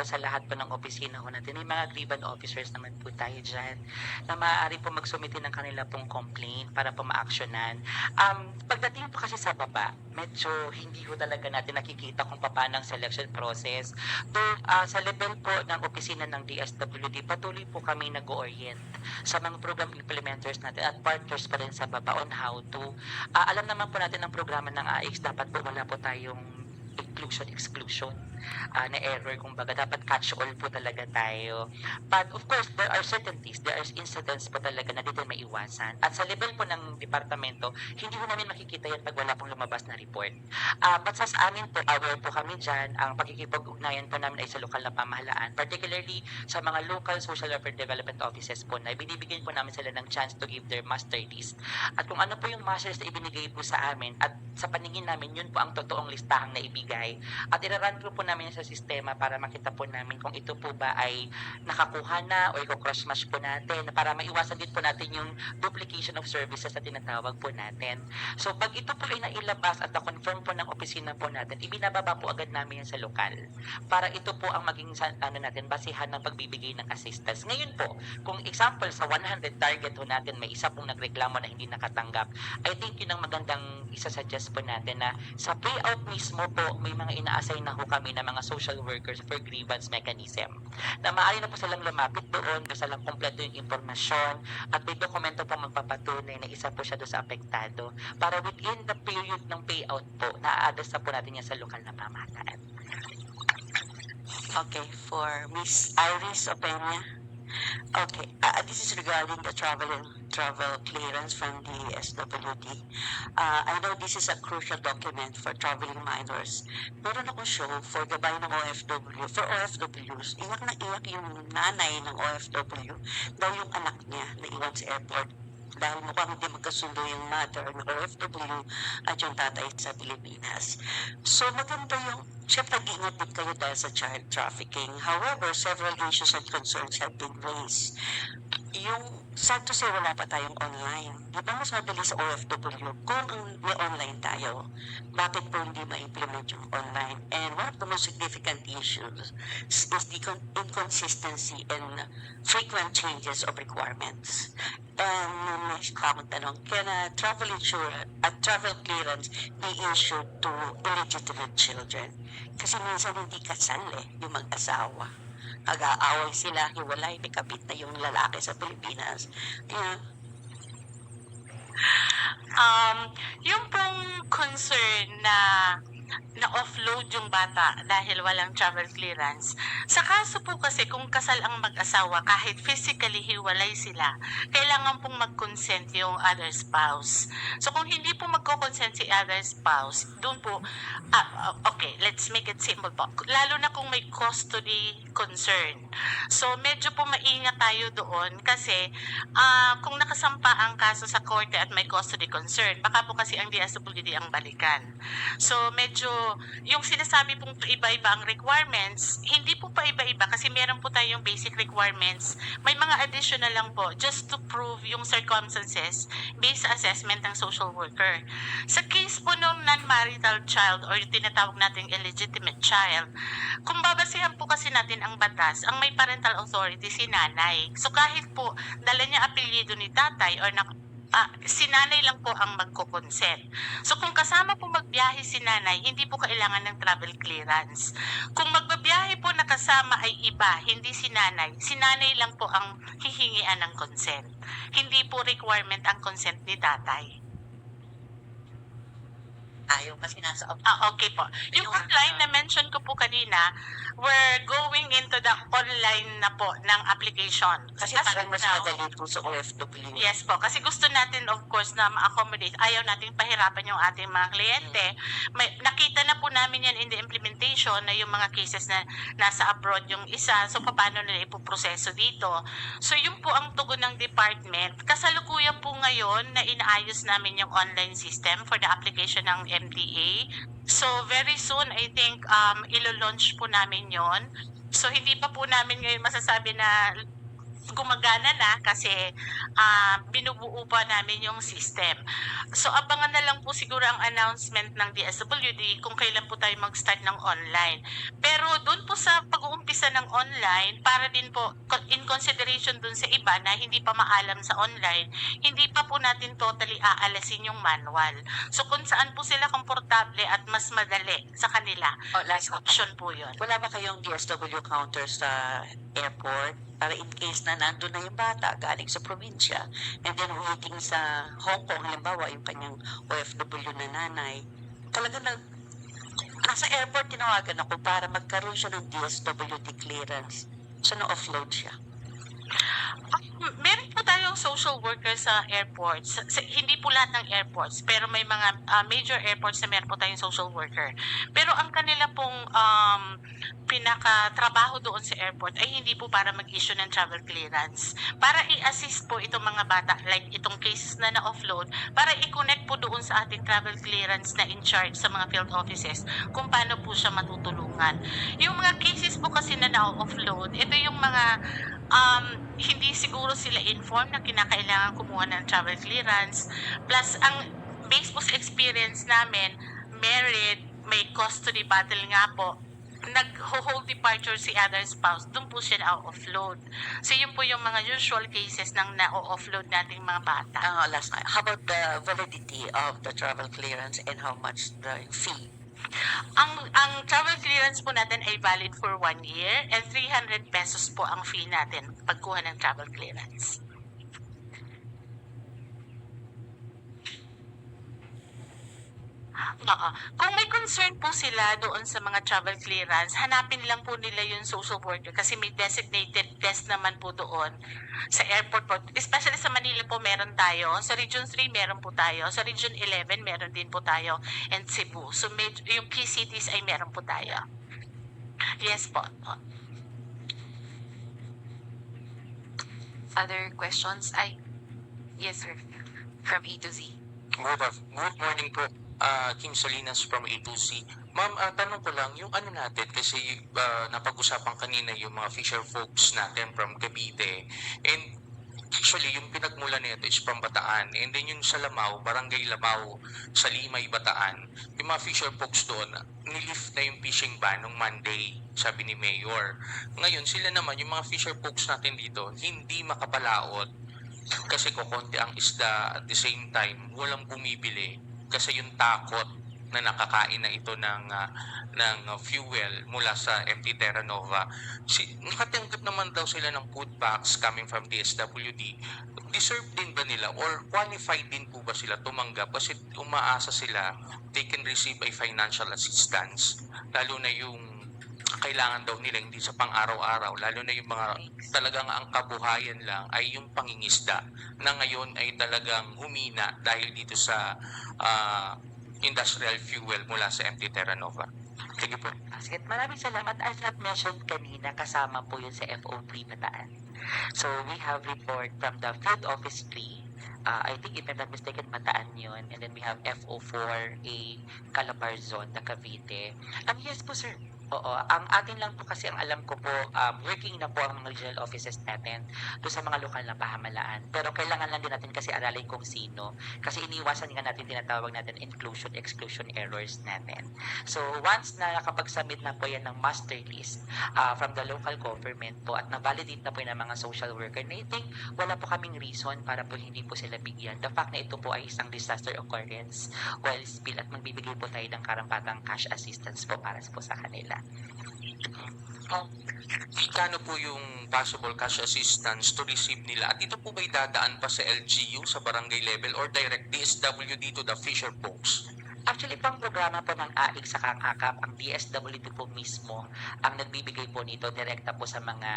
sa lahat po ng opisina ho natin, may mga grievance officers naman po tayo dyan na maaari po magsumite ng kanila pong complaint para po ma-actionan. Pagdating po kasi sa baba, medyo hindi ho talaga natin nakikita kung paano ang selection process. Though sa level po ng opisina ng DSWD, patuloy po kami nag-orient sa mga program implementers natin at partners pa rin sa baba on how to. Alam naman po natin ang programa ng AX, dapat po wala po tayong exclusion na error, kumbaga dapat catch all po talaga tayo. But of course, there are certainties, there are incidents po talaga na dito may iwasan. At sa level po ng departamento, hindi po namin makikita yan pag wala pong lumabas na report. But sa amin po, aware po kami dyan, ang pagkikipag-ugnayan po namin ay sa lokal na pamahalaan, particularly sa mga local social welfare development offices po na binibigyan po namin sila ng chance to give their master list. At kung ano po yung measures na ibinigay po sa amin at sa paningin namin, yun po ang totoong listahang naibigay. At iraran po namin sa sistema para makita po namin kung ito po ba ay nakakuha na o i-cross-match po natin para maiwasan din po natin yung duplication of services na tinatawag po natin. So pag ito po ay nailabas at na-confirm po ng opisina po natin, ibinababa po agad namin yan sa lokal para ito po ang maging natin, basihan ng pagbibigay ng assistance. Ngayon po, kung example sa 100 target po natin may isa pong nagreklamo na hindi nakatanggap, I think yun ang magandang isa-suggest po natin na sa payout mismo po may mga ina-assign na ho kami na mga social workers for grievance mechanism na maaari na po silang lumapit doon, basta lang kompleto yung impormasyon at may dokumento po magpapatunay na isa po siya doon sa apektado para within the period ng payout po, na-address na po natin yan sa lokal na pamahalaan. Okay, for Miss Iris Opeña. Okay, this is regarding the travel clearance from the SWD. I know this is a crucial document for traveling minors. Meron akong show for gabay ng OFW. For OFWs, iyak na iyak yung nanay ng OFW dahil yung anak niya na iwan sa airport dahil mukhang hindi magkasundo yung mother ng OFW at yung tatay sa Pilipinas. So maganda yung, syempre nag-iingat din kayo dahil sa child trafficking. However, several issues and concerns have been raised. Yung sad to say, wala pa tayong online. Di ba mas madali sa OFW kung may online tayo? Bakit po hindi ma-implement yung online? And one of the most significant issues is the inconsistency and frequent changes of requirements. And may akong tanong, can a travel clearance be issued to illegitimate children? Kasi minsan hindi kasal yung mag-asawa. Nag-aaway sila, hiwalay, may kabit na yung lalaki sa Pilipinas. Yeah. Yung pong concern na offload yung bata dahil walang travel clearance. Sa kaso po kasi kung kasal ang mag-asawa, kahit physically hiwalay sila, kailangan pong mag-consent yung other spouse. So kung hindi po magko-consent si other spouse, doon po, okay, let's make it simple po. Lalo na kung may custody concern. So medyo po maingat tayo doon kasi kung nakasampa ang kaso sa korte at may custody concern, baka po kasi ang DSWD ang balikan. So medyo yung sinasabi pong iba-iba ang requirements, hindi po pa iba-iba kasi meron po tayong basic requirements. May mga additional lang po just to prove yung circumstances based sa assessment ng social worker. Sa case po ng non-marital child or yung tinatawag nating illegitimate child, kung babasihan po kasi natin ang batas, ang may parental authority si nanay. So kahit po dala niya apelyido ni tatay or si nanay lang po ang magko-consent. So kung kasama po magbiyahe si nanay, hindi po kailangan ng travel clearance. Kung magbabiyahe po na kasama ay iba, hindi si nanay lang po ang hihingian ng consent. Hindi po requirement ang consent ni tatay. Ayaw kasi nasa okay po. Yung online na mention ko po kanina, we're going into the online na po ng application. Kasi parang mas madali po sa OFW. Yes po, kasi gusto natin of course na ma-accommodate. Ayaw nating pahirapan yung ating mga kliyente. Nakita na po namin yan in the implementation na yung mga cases na nasa abroad yung isa. So paano nila ipoproseso dito? So yun po ang tugon ng department. Kasalukuyan po ngayon na inaayos namin yung online system for the application ng MDA. So very soon, I think, ilo-launch po namin yon. So hindi pa po namin ngayon masasabi na gumagana na kasi binubuo pa namin yung system. So abangan na lang po siguro ang announcement ng DSWD kung kailan po tayo mag-start ng online. Pero doon po sa pag-uumpisa ng online, para din po in consideration doon sa iba na hindi pa maalam sa online, hindi pa po natin totally aalasin yung manual. So kung saan po sila komportable at mas madali sa kanila, Last option po yun. Wala ba kayong DSW counter sa airport para in case na nandun na yung bata galing sa probinsya and then waiting sa Hong Kong, halimbawa yung kanyang OFW na nanay, talaga nasa airport tinawagan ako para magkaroon siya ng DSWD clearance. So na-offload siya. Meron po tayong social worker sa airports. Hindi po lahat ng airports, pero may mga major airports na meron po tayong social worker. Pero ang kanila pong pinaka-trabaho doon sa airport ay hindi po para mag-issue ng travel clearance. Para i-assist po itong mga bata, like itong cases na na-offload, para i-connect po doon sa ating travel clearance na in charge sa mga field offices kung paano po siya matutulungan. Yung mga cases po kasi na na-offload, ito yung mga hindi siguro sila informed na kinakailangan kumuha ng travel clearance. Plus, ang based po sa experience namin, married, may custody battle nga po, nag-hold departure si other spouse, doon po siya na-offload. So, yun po yung mga usual cases ng na-offload nating mga bata. Last night, how about the validity of the travel clearance and how much the fee? Ang travel clearance po natin ay valid for 1 year and 300 pesos po ang fee natin pagkuha ng travel clearance. Oo. Kung may concern po sila doon sa mga travel clearance, hanapin lang po nila yung social worker kasi may designated desk naman po doon sa airport po. Especially sa Manila po meron tayo, sa Region 3 meron po tayo, sa Region 11 meron din po tayo, and Cebu. So yung key cities ay meron po tayo. Yes po. Other questions? Yes, sir. From A to Z. Good morning po. Kim Salinas from A to Z. Ma'am, tanong ko lang, yung ano natin, kasi napag-usapan kanina yung mga fisher folks natin from Cavite. And actually, yung pinagmula nito is from Bataan. And then yung sa Lamao, Barangay Lamao, sa Limay, Bataan, yung mga fisher folks doon, nilift na yung fishing ban nung Monday, sabi ni Mayor. Ngayon, sila naman, yung mga fisher folks natin dito, hindi makapalaot kasi kukonti ang isda at the same time, walang bumibili kasi yung takot na nakakain na ito ng fuel mula sa MT Terra Nova. Nakatanggap naman daw sila ng food packs coming from DSWD. Deserve din ba nila or qualified din po ba sila tumanggap kasi umaasa sila they can receive a financial assistance, lalo na yung kailangan daw nila hindi sa pang-araw-araw, lalo na yung mga talagang ang kabuhayan lang ay yung pangingisda na ngayon ay talagang humina dahil dito sa industrial fuel mula sa MT Terra Nova. Sige po. Sige, maraming salamat. As I've mentioned kanina, kasama po yun sa FO3 Bataan. So, we have report from the Field Office 3. I think if I'm not mistaken, Bataan yun. And then we have FO4A, Calabarzon, the Cavite. Yes po, sir. Oo, ang atin lang po kasi ang alam ko po, working na po ang mga regional offices natin doon sa mga lokal na pamahalaan. Pero kailangan lang din natin kasi aralin kung sino. Kasi iniwasan nga natin tinatawag natin inclusion, exclusion errors natin. So once na nakapag-submit na po yan ng master list from the local government po at na-validate na po yan ng mga social worker, na I think wala po kaming reason para po hindi po sila bigyan. The fact na ito po ay isang disaster occurrence, oil spill, at magbibigay po tayo ng karampatang cash assistance po para po sa kanila. Kano po yung possible cash assistance to receive nila? At ito po ba'y dadaan pa sa LGU sa barangay level or direct DSWD to the fisher folks? Actually, pang programa po ng AIC sa Kakakap, ang DSWD po mismo ang nagbibigay po nito direkta po sa mga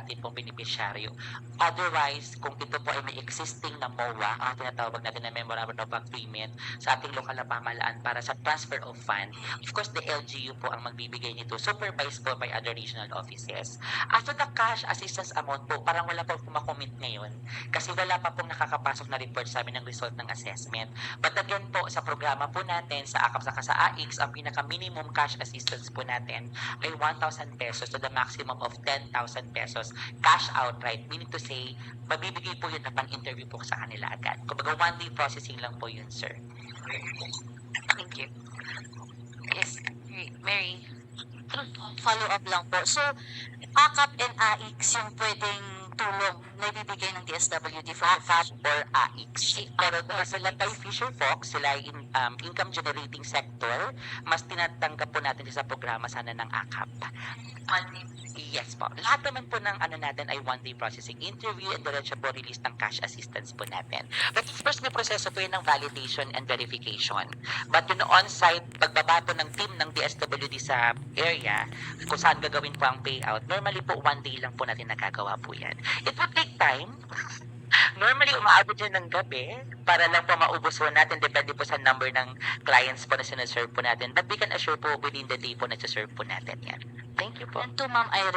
ating pong beneficiaryo. Otherwise, kung ito po ay may existing na MOA, ang tinatawag natin na Memorandum of Agreement sa ating lokal na pamahalaan para sa transfer of fund, of course, the LGU po ang magbibigay nito, supervised po by other regional offices. As to the cash assistance amount po, parang wala pa po makomment ngayon kasi wala pa pong nakakapasok na report sa amin ng result ng assessment. But again po, sa programa po natin, natin sa AKAP saka sa AIX, ang pinaka-minimum cash assistance po natin ay 1,000 pesos to the maximum of 10,000 pesos cash outright. Meaning to say, mabibigay po yun upon interview po sa kanila agad. Kumbaga, one-day processing lang po yun, sir. Thank you. Yes, Mary. Follow-up lang po. So, AKAP and AIX yung pwedeng tulong na ibibigay ng DSWD for AKAP or AIX. Pero dahil sila tayo Fisher Fox, sila ay income generating sector, mas tinatanggap po natin sa programa sana ng AKAP. Yes po. Lahat naman po ng ano natin ay one-day processing interview and diretso po release ng cash assistance po natin. But first, may proseso po yun ng validation and verification. But yung on-site, pagbaba po ng team ng DSWD sa area, kung saan gagawin po ang payout, normally po one day lang po natin nagagawa po yan. It would take time. Normally, umaabot dyan ng gabi para lang po maubos po natin. Depende po sa number ng clients po na sinaserve po natin. But we can assure po within the day po na serve po natin yan. Thank you po. And to Ma'am Irene,